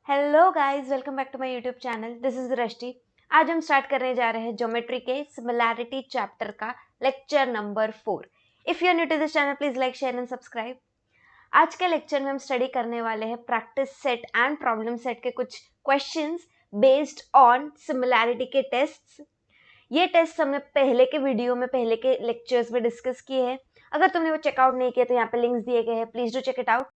Hello guys, welcome back to my YouTube channel. This is Rashti. आज हम start करने जा रहे हैं ज्योमेट्री के सिमिलैरिटी चैप्टर का lecture number 4। If you are new to this channel, please like, share and subscribe. आज के लेक्चर में हम स्टडी करने वाले हैं practice set and problem set के कुछ क्वेश्चंस बेस्ड ऑन सिमिलैरिटी के टेस्ट्स। ये टेस्ट हमने पहले के वीडियो में, पहले के लेक्चर्स में डिस्कस किए हैं। अगर तुमने वो चेकआउट नहीं किया तो यहाँ पे लिंक्स दिए गए हैं, please do check it out.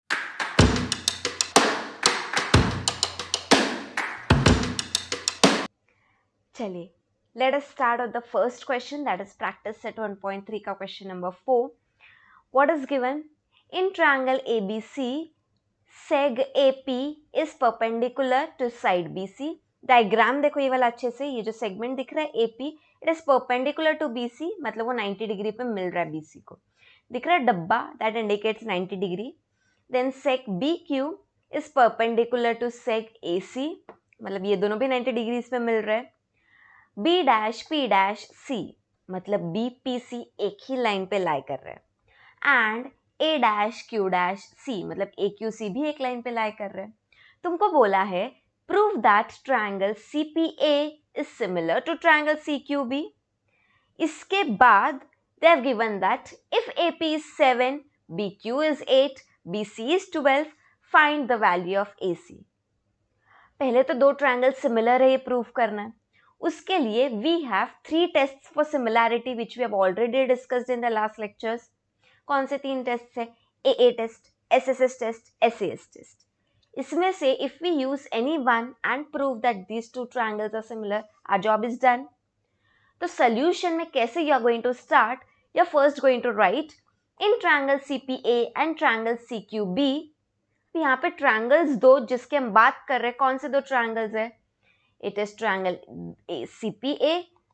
चलिए, let us start with the first question, that is practice set 1.3 का question number 4. What is given? In triangle ABC, seg AP is perpendicular to side BC. Diagram देखो ये वाला अच्छे से, ये जो segment दिख रहा है AP, it is perpendicular to BC, मतलब वो 90 डिग्री पे मिल रहा है BC को। दिख रहा है डब्बा, that indicates 90 degree. Then sec BQ is perpendicular to sec AC, मतलब ये दोनों भी 90 डिग्री पे मिल रहा है. B dash P dash C, मतलब B P C एक ही लाइन पे लाई कर रहे हैं, and A dash Q dash C, मतलब A Q C भी एक लाइन पे लाई कर रहे हैं. तुमको बोला है prove that triangle CPA is similar to triangle CQB. इसके बाद they have given that if AP is 7, BQ is 8, BC is 12, find the value of AC. पहले तो दो ट्रायंगल सिमिलर है ये प्रूव करना है. उसके लिए we have 3 tests for similarity which we have already discussed in the last lectures. कौन से 3 टेस्ट है? AA test, SSS test, SAS test. इसमें से if we use any one and prove that these 2 triangles are similar, our job is done. तो solution में कैसे you are going to start? You are first going to write in triangle CPA and triangle CQB. यहाँ पे triangles दो जिसके हम बात कर रहे हैं, कौन से 2 ट्रायंगल्स है? It is triangle CPA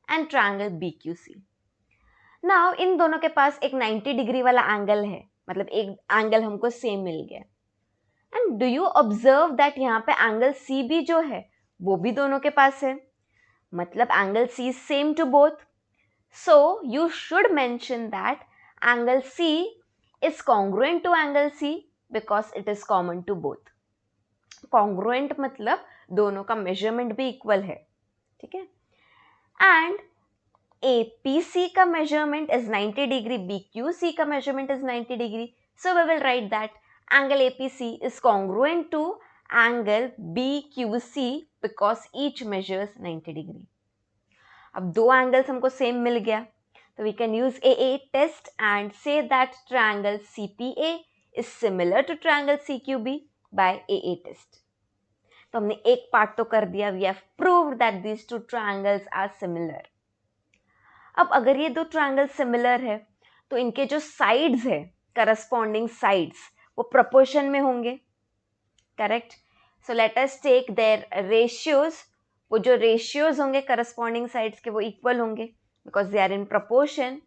and triangle BQC. Now इन दोनों के पास एक 90 डिग्री वाला एंगल है, मतलब एक एंगल हमको सेम मिल गया. And do you observe that यहाँ पे एंगल CB जो है वो भी दोनों के पास है, मतलब angle C is same to both. So you should mention that angle C is congruent to angle C because it is common to both. Congruent मतलब दोनों का मेजरमेंट भी इक्वल है, ठीक है. एंड APC का मेजरमेंट इज 90 डिग्री, BQC का measurement is 90 degree. So we will write that angle APC is congruent to angle BQC because each measures 90 degree. अब दो एंगल्स हमको सेम मिल गया, तो we can use AA test and say that triangle CPA is similar to triangle CQB by AA test. तो हमने एक part तो कर दिया, we have proved that these 2 triangles are similar. अब अगर ये 2 ट्रायंगल सिमिलर है तो इनके जो साइड्स है, करस्पॉन्डिंग साइड्स, वो प्रोपोर्शन में होंगे, correct. So let us take their ratios. वो जो रेशियोज होंगे करस्पॉन्डिंग साइड्स के वो इक्वल होंगे because they are in proportion.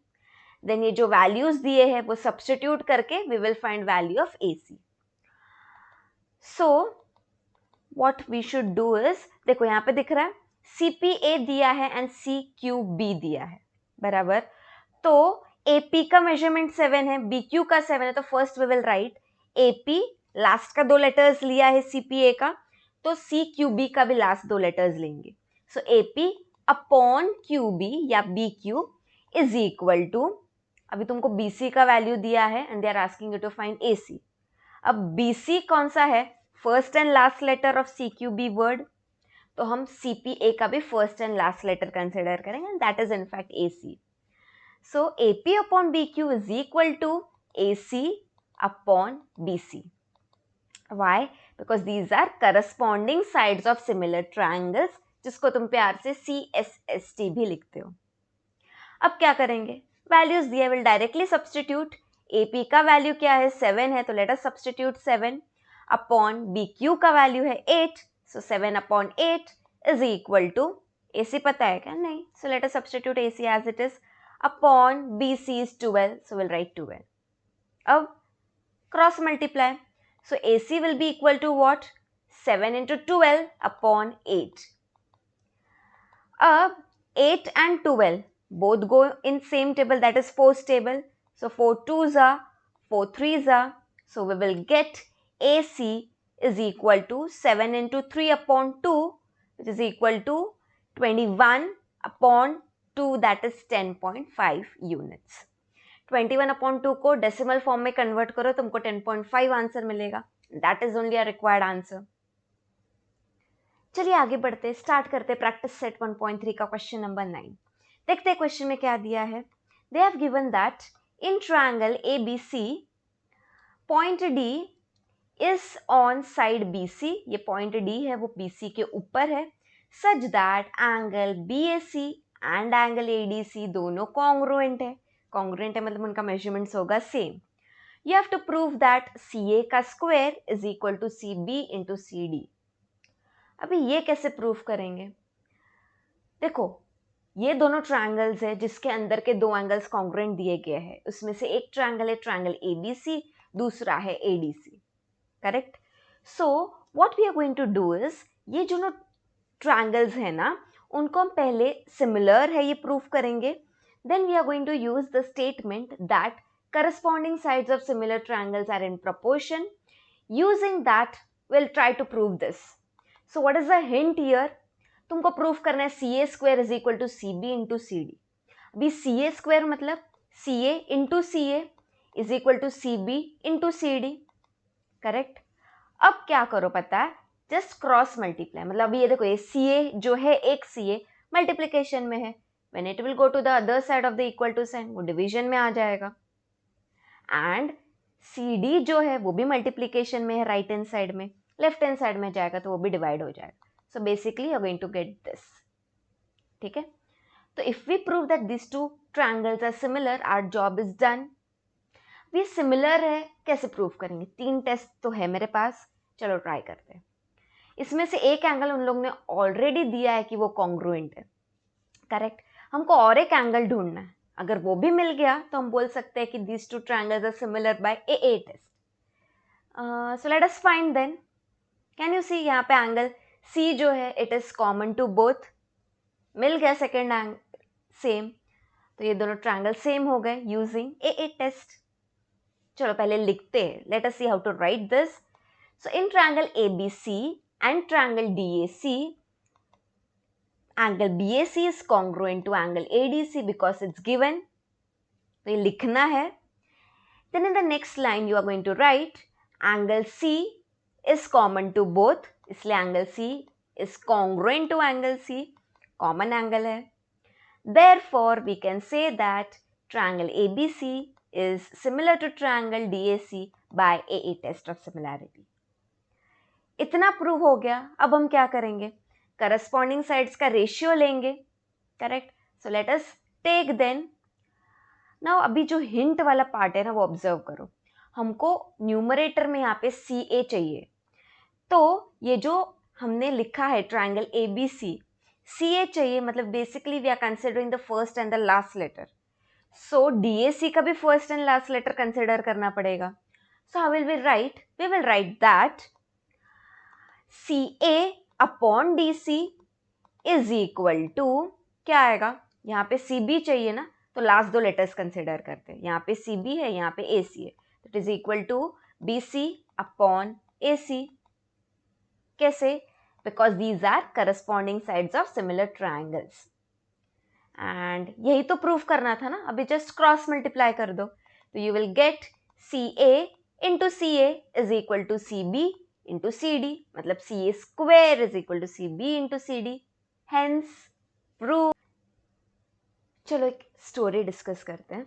Then ये जो वैल्यूज दिए हैं वो सब्स्टिट्यूट करके we will find value of AC. So what we should do is, देखो यहाँ पे दिख रहा है CPA दिया है एंड CQB दिया है, बराबर. तो AP का मेजरमेंट 7 है, BQ का 7 है, तो first we will write AP, last का 2 लेटर्स लिया है CPA का, तो CQB का भी लास्ट 2 लेटर्स लेंगे. सो AP अपॉन QB या BQ इज इक्वल टू, अभी तुमको BC का वैल्यू दिया है and they are asking you to find AC. अब BC कौन सा है? First and last letter of CQB word, तो हम CPA का भी first and last letter consider करेंगे and that is in fact AC. So AP upon BQ is equal to AC upon BC. Why? Because these are corresponding sides of similar triangles, जिसको तुम प्यार से CSST भी लिखते हो. अब क्या करेंगे? वैल्यूज दिए, विल डायरेक्टली सब्स्टिट्यूट. AP का वैल्यू क्या है? 7 है, तो let us substitute 7 upon BQ का वैल्यू है 8, so 7 upon 8 is equal to, AC पता है क्या? नहीं. So let us substitute AC as it is. Upon BC is 12, so will write 12. अब cross multiply, so AC will be equal to what? 7 into 12 upon 8. अब 8 and 12 both go in same table, that is 4's table. So 4 2s are, 4 3s are, so we will get AC is equal to 7 into 3 upon 2, which is equal to 21 upon 2, that is 10.5 units. 21 upon 2 को decimal form में convert करो, तुमको 10.5 answer मिलेगा. That is only a required answer. चलिए आगे बढ़ते, start करते practice set 1.3 का क्वेश्चन नंबर 9. देखते हैं क्वेश्चन में क्या दिया है. They have given that in triangle ABC point D is on side BC. ये पॉइंट D है वो BC के ऊपर है, such that angle BAC and angle ADC दोनों कॉन्ग्रुएंट है. कॉन्ग्रुएंट है मतलब उनका मेजरमेंट्स होगा same. You have to prove that CA का square is equal to CB into CD. अभी ये कैसे प्रूव करेंगे? देखो, ये दोनों ट्रायंगल्स है जिसके अंदर के दो एंगल्स कॉन्ग्रुएंट दिए गए हैं. उसमें से एक ट्रायंगल है ट्रायंगल ABC, दूसरा है ADC. Correct. So what we are going to do is, ये जो ट्रायंगल्स है ना, उनको हम पहले सिमिलर है ये प्रूव करेंगे. Then we are going to use the statement that corresponding sides of similar triangles are in proportion. Using that, we'll try to prove this. So what is the hint here? तुमको proof करना है CA square is equal to CB into CD. अभी CA square मतलब CA into CA is equal to CB into CD. Correct. अब क्या करो पता है, जस्ट क्रॉस मल्टीप्लाई. मतलब अभी ये देखो, ये CA जो है एक CA मल्टीप्लिकेशन में है. When it will go to the other side of the equal to sign, वो डिवीजन में आ जाएगा. एंड CD जो है वो भी मल्टीप्लिकेशन में है राइट हैंड साइड में, लेफ्ट हैंड साइड में जाएगा तो वो भी डिवाइड हो जाएगा. So basically you are going to get this. ठीक है. तो if we prove that this two triangles are similar, our job is done. ये सिमिलर है, कैसे प्रूव करेंगे? 3 टेस्ट तो है मेरे पास, चलो ट्राई करते हैं. इसमें से एक एंगल उन लोगों ने ऑलरेडी दिया है कि वो कॉन्ग्रुएंट है. करेक्ट. हमको और एक एंगल ढूंढना है. अगर वो भी मिल गया तो हम बोल सकते हैं कि these two triangles are similar by AA test. So let us find then. Can you see यहाँ पे एंगल C जो है it is common to both. मिल गया सेकेंड एंगल सेम, तो ये दोनों ट्रायंगल सेम हो गए यूजिंग AA टेस्ट. चलो पहले लिखते हैं. Let us see how to write this. So in triangle ABC and triangle DAC, angle BAC is congruent to angle ADC because it's given. तो ये लिखना है. Then in the next line you are going to write angle C is common to both. इसलिए angle C is congruent to angle C. Common angle है. Therefore we can say that triangle ABC is similar to triangle DAC by AA test of similarity. इतना prove हो गया. अब हम क्या करेंगे? Corresponding sides का रेशियो लेंगे. Correct. So let us take then. Now अभी जो हिंट वाला पार्ट है ना वो ऑब्जर्व करो. हमको न्यूमरेटर में यहाँ पे CA चाहिए. तो ये जो हमने लिखा है ट्रायंगल ABC, CA चाहिए, मतलब basically we are considering the first and the last letter. So DAC का भी first and last letter consider करना पड़ेगा. So how will we write? We will write that CA upon DC is equal to, क्या आएगा? यहाँ पे CB चाहिए ना, तो लास्ट दो लेटर्स कंसिडर करते हैं. यहाँ पे CB है, यहाँ पे AC है, तो it is equal to BC upon AC. कैसे? Because these are corresponding sides of similar triangles. And यही तो प्रूफ करना था ना. अभी जस्ट क्रॉस मल्टीप्लाई कर दो, तो you will get CA into CA is equal to CB into CD, मतलब CA square is equal to CB into CD. Hence, prove. चलो एक स्टोरी डिस्कस करते हैं.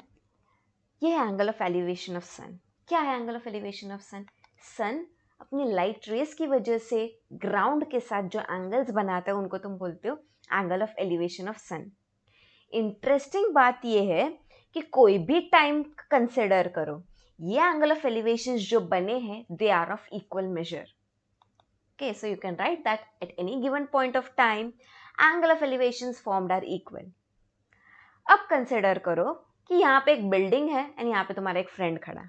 ये है एंगल ऑफ एलिवेशन ऑफ सन. क्या है एंगल ऑफ एलिवेशन ऑफ सन? सन अपनी लाइट रेस की वजह से ग्राउंड के साथ जो एंगल्स बनाता है उनको तुम बोलते हो angle of elevation of sun. Interesting बात ये है कि कोई भी टाइम कंसिडर करो, ये एंगल ऑफ एलिवेशन जो बने हैं they are of equal measure. Okay, so you can write that at any given point of time, angle of elevations formed are equal. अब कंसिडर करो कि यहाँ पे एक बिल्डिंग है एंड यहाँ पे तुम्हारा एक फ्रेंड खड़ा.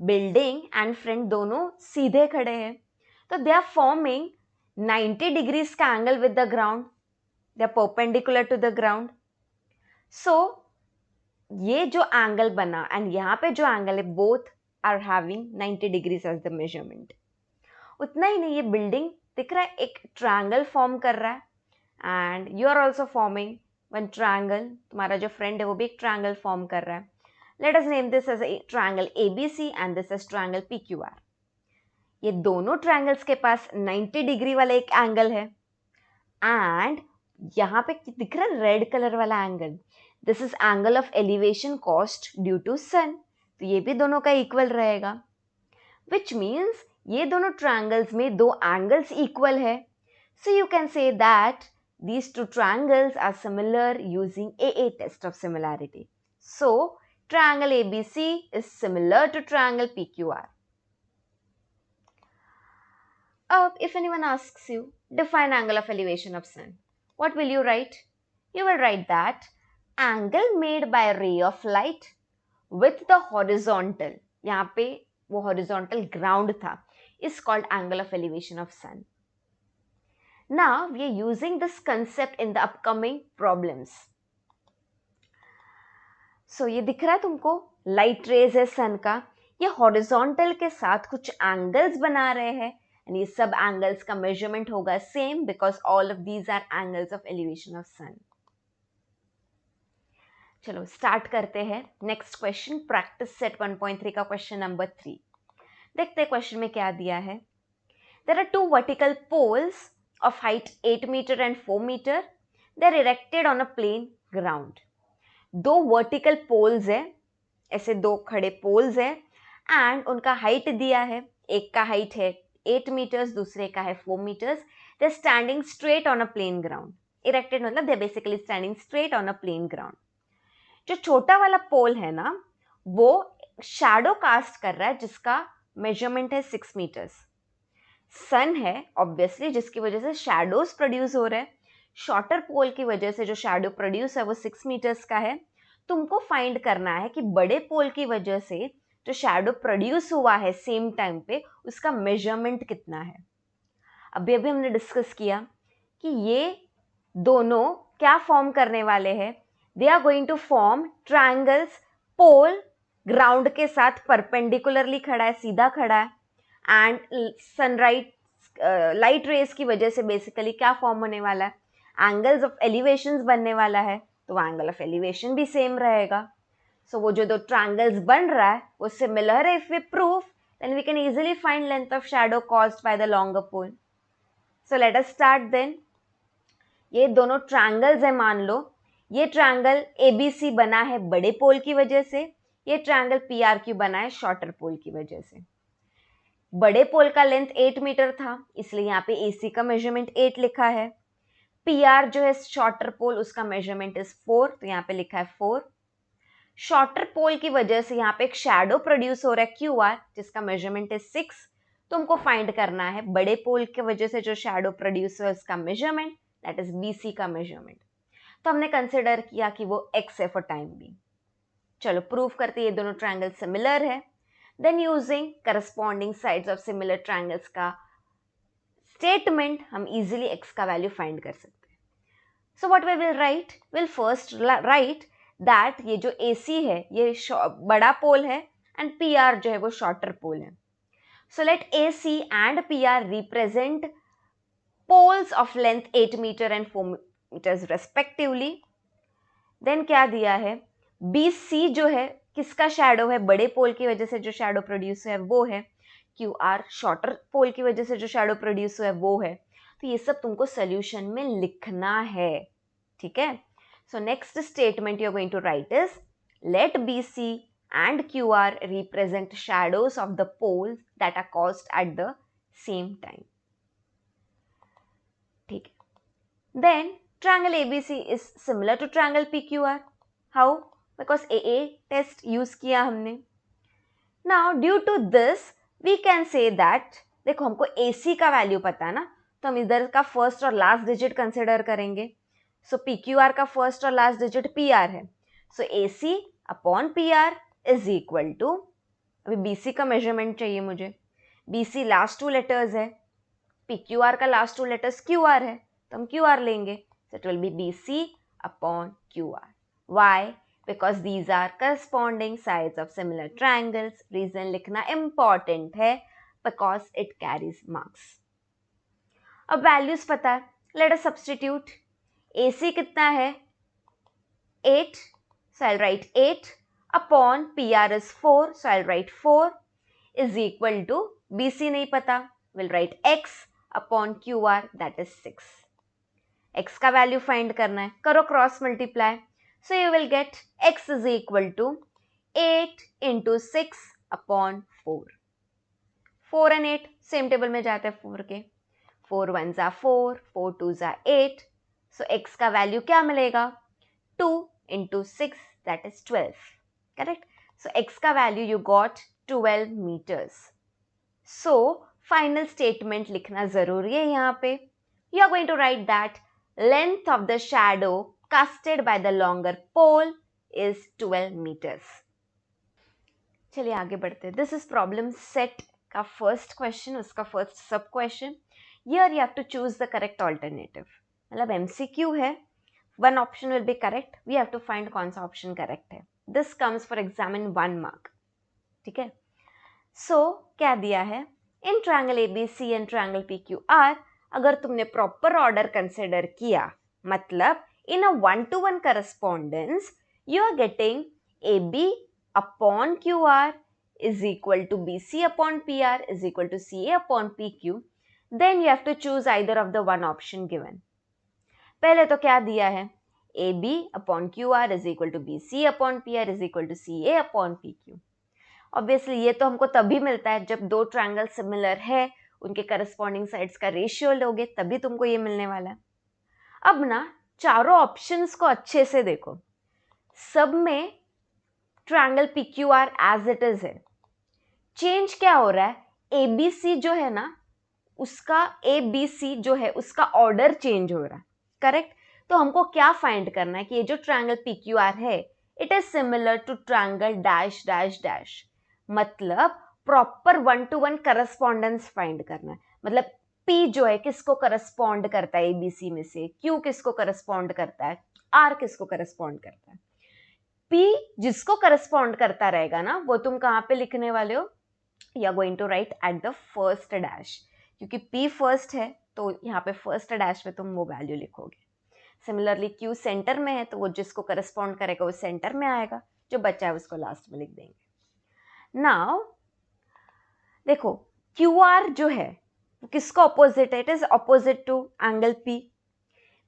बिल्डिंग एंड फ्रेंड दोनों सीधे खड़े हैं, तो दे आर फॉर्मिंग 90 डिग्रीज का angle with the ground. They are perpendicular to the ground. So ये जो एंगल बना एंड यहाँ पे जो एंगल है, both are having 90 degrees as the measurement. उतना ही नहीं, ये बिल्डिंग दिख रहा है एक ट्रायंगल फॉर्म कर रहा है, and you are also forming one triangle, तुम्हारा जो फ्रेंड है वो भी एक ट्रायंगल फॉर्म कर रहा है. Let us name this as a triangle ABC and this is triangle PQR. ये दोनों ट्रायंगल्स के पास 90 डिग्री वाला एक एंगल है, एंड यहाँ पे दिख रहा है रेड कलर वाला angle, this is angle of elevation caused due to sun. तो ये भी दोनों का इक्वल रहेगा, विच मीन्स ये दोनों ट्रायंगल्स में दो एंगल्स इक्वल है. So you can say that these two triangles are similar using AA test of similarity. So triangle ABC is similar to triangle PQR. If anyone asks you, define angle of elevation of sun, what will you write? You will write that angle made by a ray of light with the horizontal, यहाँ पे वो horizontal ground था, is called angle of elevation of sun. Now we are using this concept in the upcoming problems. So ये दिख रहा है तुमको, light rays है सन का, ये हॉरिजॉन्टल के साथ कुछ एंगल्स बना रहे हैं, एंड ये सब एंगल्स का मेजरमेंट होगा same because all of these are angles of elevation of sun. चलो स्टार्ट करते हैं. नेक्स्ट क्वेश्चन, प्रैक्टिस सेट 1.3 का क्वेश्चन नंबर 3. देखते हैं क्वेश्चन में क्या दिया है. There are two vertical poles of height 8 meter and 4 meter. They are erected on a plain ground. दो vertical poles है, ऐसे दो खड़े poles है, and उनका height दिया है, एक का height है 8 meters, दूसरे का है 4 meters. They are standing straight on a plain ground. Erected मतलब they are basically standing straight on a plain ground. जो छोटा वाला pole है ना, वो shadow cast कर रहा है जिसका measurement है 6 meters. सन है ऑब्वियसली, जिसकी वजह से शैडोज प्रोड्यूस हो रहे हैं. शॉर्टर पोल की वजह से जो शैडो प्रोड्यूस है वो 6 मीटर्स का है. तुमको फाइंड करना है कि बड़े पोल की वजह से जो शैडो प्रोड्यूस हुआ है सेम टाइम पे, उसका मेजरमेंट कितना है. अभी हमने डिस्कस किया कि ये दोनों क्या फॉर्म करने वाले हैं. They are going to form triangles. Pole ground के साथ परपेंडिकुलरली खड़ा है, सीधा खड़ा है, एंड सनराइज लाइट रेज की वजह से बेसिकली क्या फॉर्म होने वाला है, एंगल्स ऑफ एलिवेशंस बनने वाला है. तो एंगल ऑफ एलिवेशन भी सेम रहेगा. सो वो जो दो ट्रायंगल्स बन रहा है वो सिमिलर है. If we prove then we can easily find length of shadow caused by the longer pole. So let us start then. ये दोनों ट्रायंगल्स है, मान लो ये ट्रायंगल ABC बना है बड़े पोल की वजह से, ये ट्रायंगल PRQ बना है शॉर्टर पोल की वजह से. बड़े पोल का लेंथ 8 मीटर था, इसलिए यहाँ पे AC का मेजरमेंट 8 लिखा है. PR जो है शॉर्टर पोल, उसका मेजरमेंट इज 4, तो यहाँ पे लिखा है 4. शॉर्टर पोल की वजह से यहाँ पे एक शैडो प्रोड्यूस हो रहा है QR, जिसका मेजरमेंट इज 6. तुमको फाइंड करना है बड़े पोल की वजह से जो शैडो प्रोड्यूस हुआ उसका मेजरमेंट, दैट इज BC का मेजरमेंट. तो हमने कंसिडर किया कि वो X है फॉर टाइम भी. चलो प्रूव करते ये दोनों ट्रायंगल सिमिलर है. Then using corresponding sides of similar triangles का statement हम easily x का value find कर सकते हैं. So what we will write? We'll first write that ये जो AC है ये बड़ा पोल है and PR जो है वो shorter पोल है. So let AC and PR represent poles of length 8 meter and 4 meters respectively. Then क्या दिया है, BC जो है किसका शैडो है, बड़े पोल की वजह से जो शैडो प्रोड्यूस है वो है. QR शॉर्टर पोल की वजह से जो शैडो प्रोड्यूस है वो है. तो ये सब तुमको सोल्यूशन में लिखना है, ठीक है. So next statement you are going to write is let BC and QR represent shadows of the poles that are caused at the same time. ठीक है. Then triangle ABC is similar to triangle PQR. How? Because AA test use किया हमने. Now due to this we can say that, देखो हमको AC का value पता है ना, तो हम इधर का फर्स्ट और लास्ट डिजिट कंसिडर करेंगे. सो PQR का फर्स्ट और लास्ट डिजिट PR है. सो AC upon PR is equal to, अभी BC का मेजरमेंट चाहिए मुझे. BC लास्ट 2 लेटर्स है, PQR का लास्ट 2 लेटर्स QR है, तो हम QR लेंगे. So it will be BC upon QR. Why? Because these are corresponding sides of similar triangles. Reason लिखना important है, because it carries marks. अब वैल्यूज पता है, लेट अस सब्स्टिट्यूट. AC कितना है? 8, so I'll write 8 upon PR is 4, so I'll write 4 is equal to BC नहीं पता, we'll write X upon QR, that is 6. X का value find करना है, करो cross multiply, so you will get X is equal to 8 into 6 upon 4. 4 and 8 same table में जाते हैं 4 के, 4 1s are 4, 4 2s are 8, so X का value क्या मिलेगा? 2 into 6, that is 12. Correct? So X का value you got 12 meters. So final statement लिखना जरूरी है यहाँ पे. You are going to write that length of the shadow casted by the longer pole is 12 meters. चलिए आगे बढ़ते हैं. This is problem set का first question, उसका first sub question. Here you have to choose the correct alternative. मतलब MCQ है, one option will be correct, we have to find कौन सा option correct है. This comes for exam in 1 mark. ठीक है. So क्या दिया है? In triangle ABC and triangle PQR, अगर तुमने proper order consider किया, मतलब in a 1-to-1 correspondence, you are getting AB upon QR is equal to BC upon PR is equal to CA upon PQ, then you have to choose either of the one option given. पहले तो क्या दिया है? AB upon QR is equal to BC upon PR is equal to CA upon PQ. Obviously ये तो हमको तभी मिलता है जब दो ट्रायंगल सिमिलर है, उनके करस्पॉन्डिंग साइड्स का रेशियो लोगे तभी तुमको ये मिलने वाला है. अब ना चारों ऑप्शंस को अच्छे से देखो, सब में triangle PQR as it is है. चेंज क्या हो रहा है? ABC जो है ना, उसका ABC जो है उसका ऑर्डर चेंज हो रहा है. करेक्ट? तो हमको क्या फाइंड करना है कि ये जो ट्रायंगल PQR है, it is similar to triangle dash dash dash. मतलब प्रॉपर 1-to-1 करस्पॉन्डेंस फाइंड करना है. मतलब P जो है किसको करस्पॉन्ड करता है ABC में से, Q किसको करस्पॉन्ड करता है, R किसको करस्पॉन्ड करता है. P जिसको करस्पॉन्ड करता रहेगा ना, वो तुम कहाँ पे लिखने वाले हो? You are going to write at the first dash, क्योंकि P फर्स्ट है तो यहाँ पे फर्स्ट डैश पे तुम वो वैल्यू लिखोगे. सिमिलरली Q सेंटर में है तो वो जिसको करस्पॉन्ड करेगा वो सेंटर में आएगा, जो बचा है उसको लास्ट में लिख देंगे. नाउ देखो QR जो है वो किसको अपोजिट है? It is opposite to angle P.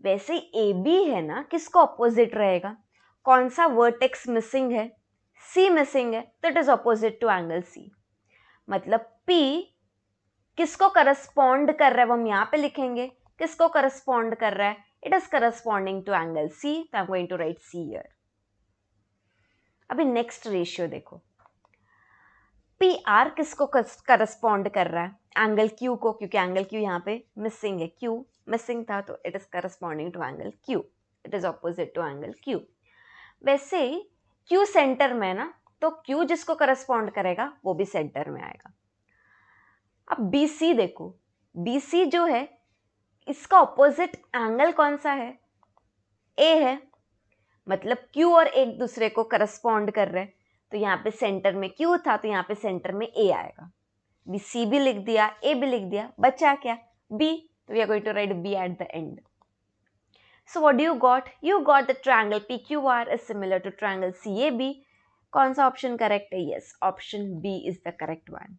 वैसे AB है ना, किसको अपोजिट रहेगा? कौन सा वर्टेक्स मिसिंग है? C मिसिंग है, तो it is opposite to angle C. मतलब P किसको करस्पॉन्ड कर रहा है वो हम यहाँ पे लिखेंगे. किसको करस्पॉन्ड कर रहा है? It is corresponding to angle C, तो I am going to write C here. अभी नेक्स्ट रेशियो देखो, PR किसको करस्पॉन्ड कर रहा है? एंगल Q को, क्योंकि एंगल Q यहाँ पे मिसिंग है. Q मिसिंग था तो it is corresponding to angle Q, it is opposite to angle Q. वैसे Q सेंटर में है ना, तो Q जिसको करस्पॉन्ड करेगा वो भी सेंटर में आएगा. अब BC देखो, BC जो है इसका ऑपोजिट एंगल कौन सा है? A है. मतलब Q और एक दूसरे को करस्पॉन्ड कर रहे हैं, तो यहाँ पे सेंटर में Q था तो यहाँ पे सेंटर में A आएगा. C भी लिख दिया, A भी लिख दिया, बचा क्या? B. तो we are going to write B at the end. So what do you got? You got the triangle PQR is similar to triangle CAB. कौन सा ऑप्शन करेक्ट है? Yes, option B is the correct one.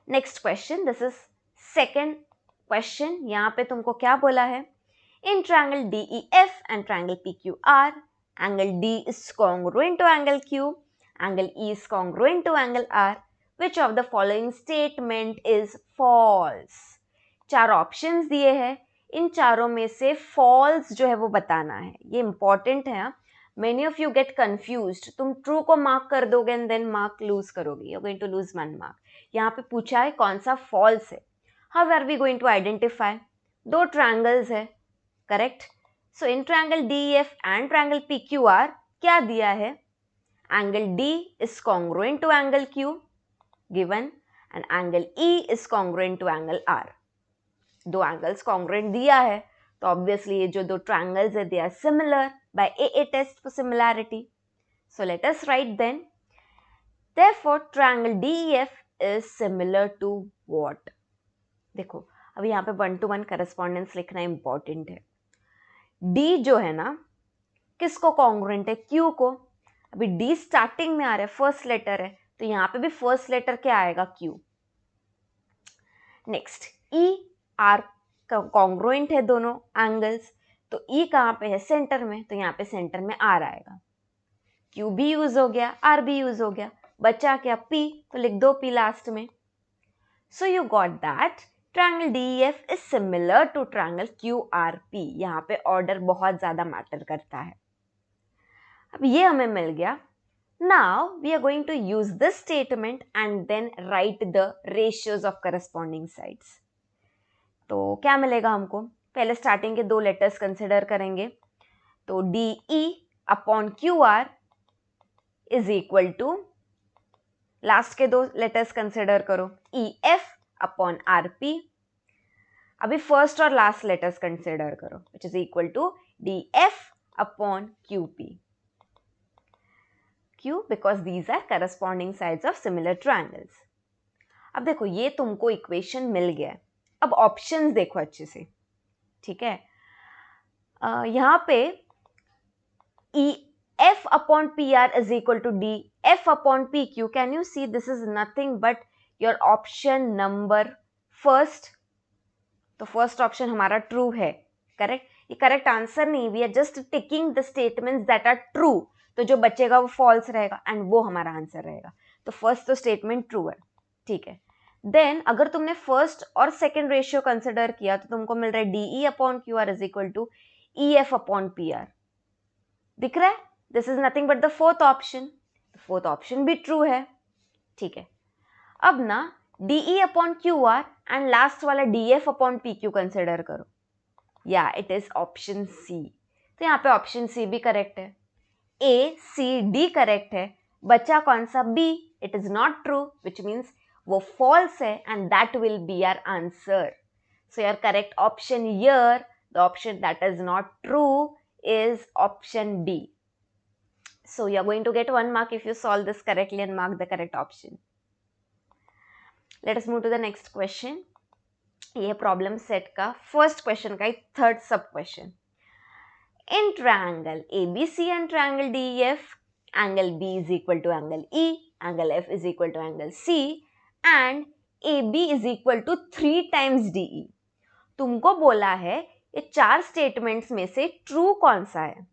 Next question, this is second question. यहाँ पे तुमको क्या बोला है? In triangle DEF and triangle PQR, angle D is congruent to angle Q, angle E is congruent to angle R. Which of the following statement is false? चार options दिए हैं, इन चारों में से फॉल्स जो है वो बताना है. ये इंपॉर्टेंट है. Many of you get confused. तुम ट्रू को मार्क कर दोगे एंड देन मार्क लूज करोगे, you are going to lose 1 mark. यहाँ पे पूछा है कौन सा फॉल्स है. How are we going to identify? दो ट्रायंगल्स है. Correct? So in triangle DEF and triangle PQR क्या दिया है? Angle D is congruent to angle Q given and angle E is congruent to angle R. दो angles congruent दिया है तो obviously ये जो दो ट्रायंगल्स है they are similar by AA test for similarity. So let us write then. Therefore, triangle DEF is similar to what? देखो अब यहाँ पे 1 to 1 करस्पॉन्डेंस लिखना इंपॉर्टेंट है। डी जो है ना किसको कॉन्ग्रुएंट है? क्यू को। अभी डी स्टार्टिंग में आ रहा है, फर्स्ट लेटर है, तो यहाँ पे भी फर्स्ट लेटर क्या आएगा? Q. Next E R congruent है दोनों एंगल्स, तो ई कहाँ पे है? सेंटर में, तो यहाँ पे सेंटर में आर आएगा। क्यू भी यूज हो गया, आर भी यूज हो गया, बचा क्या? पी, तो लिख दो पी लास्ट में। So you got that triangle DEF is similar to triangle QRP. यहाँ पे ऑर्डर बहुत ज्यादा मैटर करता है। अब ये हमें मिल गया। Now we are going to use this statement and then write the ratios of corresponding sides. तो क्या मिलेगा हमको? पहले स्टार्टिंग के 2 लेटर्स कंसिडर करेंगे, तो D E upon Q R is equal to, last के 2 लेटर्स कंसिडर करो, E F upon R P. अभी फर्स्ट और लास्ट लेटर्स कंसिडर करो, which is equal to D F upon Q P. क्यों? Because these are corresponding sides of similar triangles. अब देखो ये तुमको इक्वेशन मिल गया है। अब ऑप्शंस देखो अच्छे से, ठीक है। यहाँ पे E F upon P R is equal to D F upon P Q. Can you see this is nothing but your option number first. तो फर्स्ट ऑप्शन हमारा ट्रू है, करेक्ट। ये करेक्ट आंसर नहीं, we are just ticking the statements that are true, तो जो बचेगा वो false रहेगा एंड वो हमारा आंसर रहेगा। तो फर्स्ट तो स्टेटमेंट ट्रू है, ठीक है। देन अगर तुमने फर्स्ट और सेकेंड रेशियो कंसिडर किया तो तुमको मिल रहा है D E upon Q R is equal to E F upon P R. दिख रहा है? This is nothing but the fourth option. Fourth option भी ट्रू है, ठीक है। अब ना D E upon Q R and last वाला D F upon P Q consider करो। या इट इज ऑप्शन सी। तो यहाँ पे ऑप्शन सी भी करेक्ट है, ए सी डी करेक्ट है, बचा कौन सा? B. It is not true, which means वो फॉल्स है and that will be our answer. So your correct option here, the option that is not true is option B. So you are going to get 1 mark if you solve this correctly and mark the correct option. Let us move to the next question. ये problem set का first question का third sub question. In triangle ABC and triangle DEF, angle B is equal to angle E, angle F is equal to angle C and AB is equal to 3 times DE. तुमको बोला है ये 4 statements में से true कौन सा है।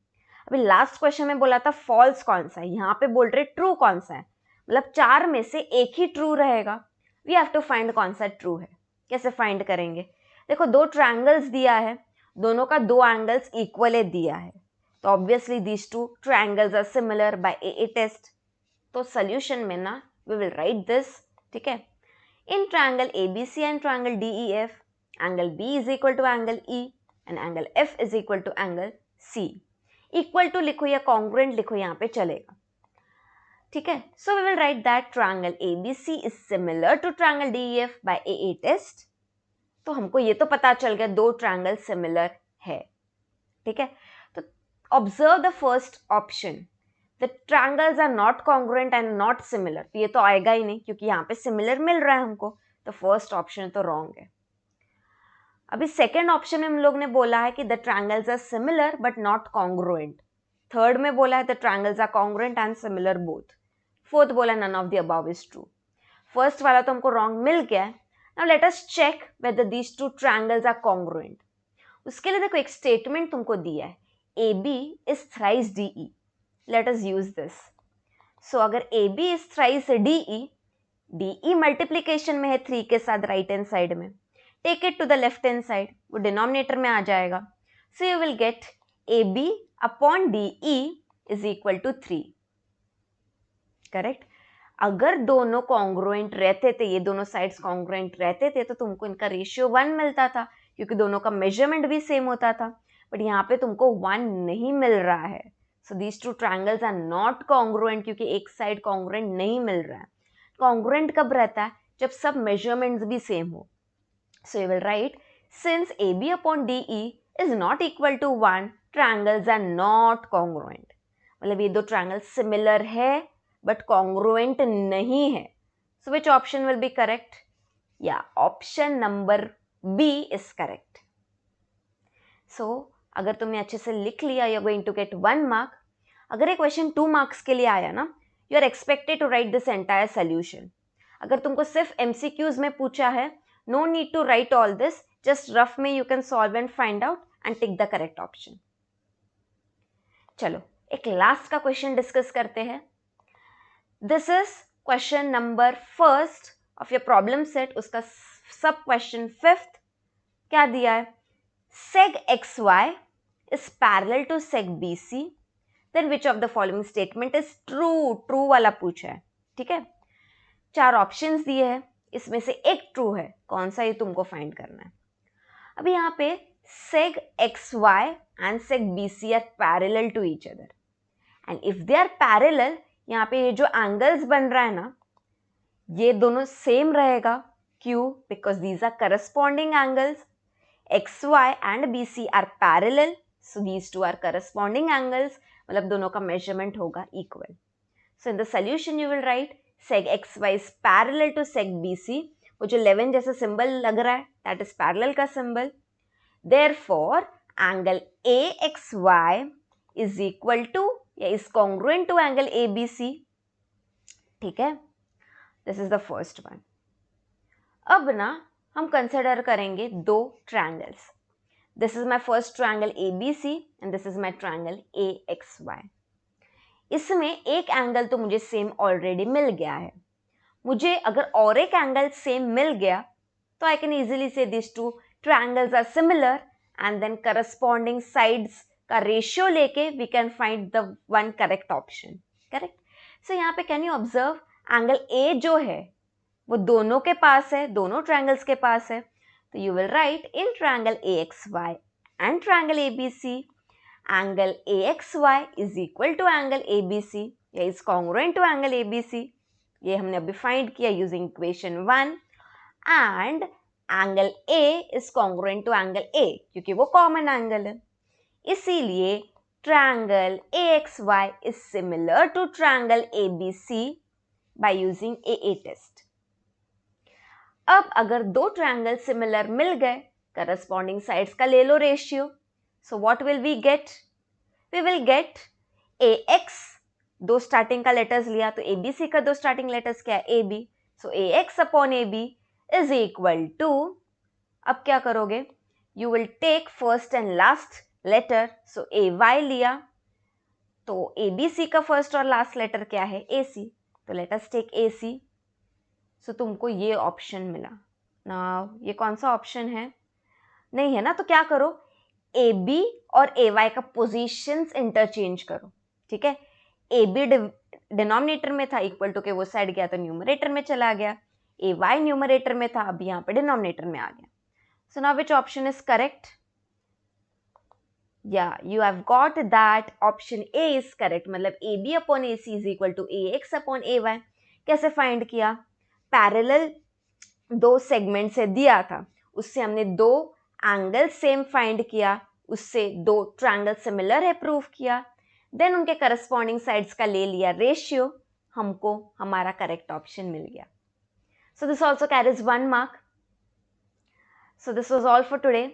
अभी लास्ट क्वेश्चन में बोला था फॉल्स कौन सा है, यहाँ पे बोल रहे ट्रू कौन सा है, मतलब 4 में से एक ही ट्रू रहेगा। वी हैव टू फाइंड कौन सा ट्रू है। कैसे फाइंड करेंगे? देखो 2 ट्रायंगल्स दिया है, दोनों का 2 एंगल्स इक्वल दिया है, तो obviously these 2 triangles are similar by A test. तो सोल्यूशन में ना वी विल राइट दिस, ठीक है। In triangle ABC and triangle DEF, angle B is equal to angle E and angle F is equal to angle C. Equal to लिखो या congruent लिखो, यहाँ पे चलेगा, ठीक है। So we will write that triangle ABC is similar to triangle DEF by AA test. तो हमको ये तो पता चल गया 2 ट्रायंगल सिमिलर है, ठीक है। तो observe the first option. The triangles are not congruent and not similar. तो ये तो आएगा ही नहीं क्योंकि यहाँ पे सिमिलर मिल रहा है हमको, तो फर्स्ट ऑप्शन तो रॉन्ग है। अभी सेकेंड ऑप्शन में हम लोग ने बोला है कि the triangles are similar but not congruent. Third में बोला है the triangles are congruent and similar both. Fourth बोला none of the above is true. First वाला तो हमको रॉन्ग मिल गया है। Now let us check whether these 2 triangles are congruent. उसके लिए देखो एक स्टेटमेंट तुमको दिया है, A B is thrice D E. Let us use this. So अगर A B is thrice D E multiplication में है 3 के साथ राइट हैंड साइड में, take it to the left hand side, वो डिनोमिनेटर में आ जाएगा। So you will get A B upon D E is equal to 3, correct. अगर दोनों कॉन्ग्रुएंट रहते थे, ये दोनों साइड्स कॉन्ग्रुएंट रहते थे, तो तुमको इनका रेशियो 1 मिलता था क्योंकि दोनों का मेजरमेंट भी सेम होता था। बट यहाँ पे तुमको 1 नहीं मिल रहा है। So these 2 triangles are not congruent क्योंकि एक साइड कॉन्ग्रुएंट नहीं मिल रहा है। कॉन्ग्रुएंट कब रहता है? जब सब मेजरमेंट्स भी सेम हो। So you will write, since AB upon DE is not equal to 1, triangles are not congruent. मतलब ये 2 ट्रायंगल सिमिलर है बट कॉन्ग्रुएंट नहीं है। So which option will be correct? Yeah, option number B is correct. So अगर तुमने अच्छे से लिख लिया, you're going to get 1 mark. अगर ये क्वेश्चन 2 मार्क्स के लिए आया ना, you are expected to write this entire solution. अगर तुमको सिर्फ एमसीक्यूज में पूछा है, no need to write all this, just rough में you can solve and find out and tick the correct option. चलो एक लास्ट का क्वेश्चन डिस्कस करते हैं. This is question number first of your problem set. उसका sub question fifth क्या दिया है? seg xy is parallel to seg bc, then which of the following statement is true? True वाला पूछा है. ठीक है, 4 ऑप्शंस दिए हैं, इसमें से एक ट्रू है. कौन सा ये तुमको फाइंड करना है. अभी यहाँ पे seg xy and seg bc are parallel to each other, and if they are parallel, यहाँ पे ये जो एंगल्स बन रहा है ना, ये दोनों सेम रहेगा. क्यों? Because these are corresponding angles. xy and bc are parallel, so these two are corresponding angles. मतलब दोनों का मेजरमेंट होगा equal. So in the solution you will right seg xy is parallel to seg bc. वो जो 11 जैसा symbol लग रहा है, दैट इज पैरेलल का symbol. Therefore angle AXY is equal to या is congruent to angle ABC. ठीक है, this is the first one. अब ना हम कंसिडर करेंगे 2 triangles. This is my first triangle ABC and this is my triangle AXY. इसमें एक angle तो मुझे सेम ऑलरेडी मिल गया है. मुझे अगर और एक एंगल सेम मिल गया तो I can easily say this 2 triangles are similar and then corresponding sides का रेशियो लेके we can find the one correct option. Correct. So यहाँ पे can you observe angle A जो है वो दोनों के पास है, दोनों ट्रायंगल्स के पास है. तो you will write in triangle AXY and triangle ABC, angle AXY is equal to angle ABC या is congruent to angle ABC. ये हमने अभी फाइंड किया using equation 1. And angle A is congruent to angle A क्योंकि वो common angle है. इसीलिए triangle AXY is similar to triangle ABC by using AA test. अब अगर 2 ट्रायंगल सिमिलर मिल गए, करस्पॉन्डिंग साइड्स का ले लो ratio. So what will we get? We will get AX, 2 starting का लेटर्स लिया तो ABC का 2 स्टार्टिंग लेटर्स क्या है? AB. So AX upon AB is equal to, अब क्या करोगे? You will take first and last letter. So AY लिया तो ABC का फर्स्ट और लास्ट लेटर क्या है? AC. तो लेट अस टेक AC. सो तुमको ये ऑप्शन मिला ना. ये कौन सा ऑप्शन है? नहीं है ना. तो क्या करो, AB और AY का पोजीशंस इंटरचेंज करो. ठीक है, AB डिनोमिनेटर में था, इक्वल टू के वो साइड गया तो न्यूमरेटर में चला गया. AY न्यूमरेटर में था, अब यहाँ पे डिनोमिनेटर में आ गया. So now which option is correct? Yeah you have got that option A is correct. मतलब AB upon AC is equal to AX upon AY. कैसे फाइंड किया? पैरेलल 2 सेगमेंट से दिया था, उससे हमने 2 एंगल सेम फाइंड किया, उससे 2 ट्रायंगल सिमिलर है प्रूव किया, देन उनके करस्पॉन्डिंग साइड्स का ले लिया रेशियो, हमको हमारा करेक्ट ऑप्शन मिल गया. So this also carries 1 mark. So this was all for today.